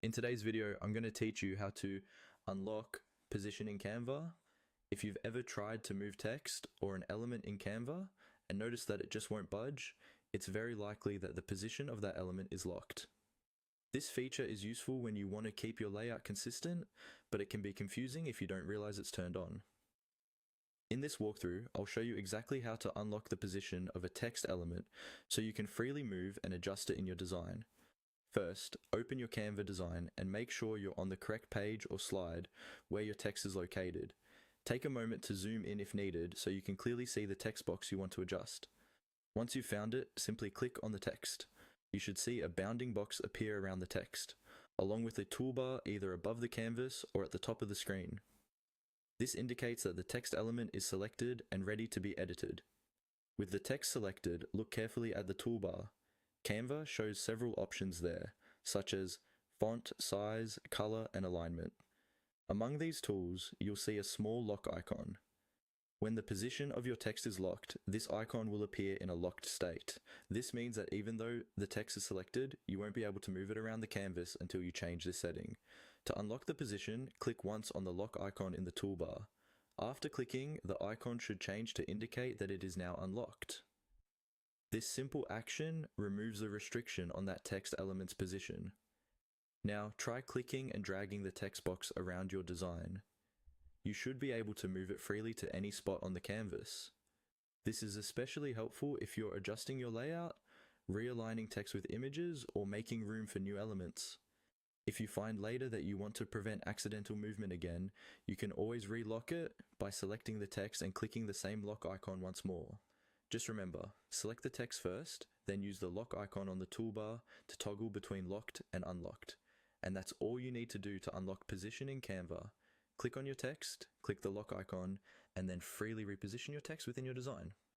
In today's video, I'm going to teach you how to unlock position in Canva. If you've ever tried to move text or an element in Canva and notice that it just won't budge, it's very likely that the position of that element is locked. This feature is useful when you want to keep your layout consistent, but it can be confusing if you don't realize it's turned on. In this walkthrough, I'll show you exactly how to unlock the position of a text element so you can freely move and adjust it in your design. First, open your Canva design and make sure you're on the correct page or slide where your text is located. Take a moment to zoom in if needed so you can clearly see the text box you want to adjust. Once you've found it, simply click on the text. You should see a bounding box appear around the text, along with a toolbar either above the canvas or at the top of the screen. This indicates that the text element is selected and ready to be edited. With the text selected, look carefully at the toolbar. Canva shows several options there, such as font, size, color, and alignment. Among these tools, you'll see a small lock icon. When the position of your text is locked, this icon will appear in a locked state. This means that even though the text is selected, you won't be able to move it around the canvas until you change this setting. To unlock the position, click once on the lock icon in the toolbar. After clicking, the icon should change to indicate that it is now unlocked. This simple action removes the restriction on that text element's position. Now try clicking and dragging the text box around your design. You should be able to move it freely to any spot on the canvas. This is especially helpful if you're adjusting your layout, realigning text with images, or making room for new elements. If you find later that you want to prevent accidental movement again, you can always relock it by selecting the text and clicking the same lock icon once more. Just remember, select the text first, then use the lock icon on the toolbar to toggle between locked and unlocked. And that's all you need to do to unlock position in Canva. Click on your text, click the lock icon, and then freely reposition your text within your design.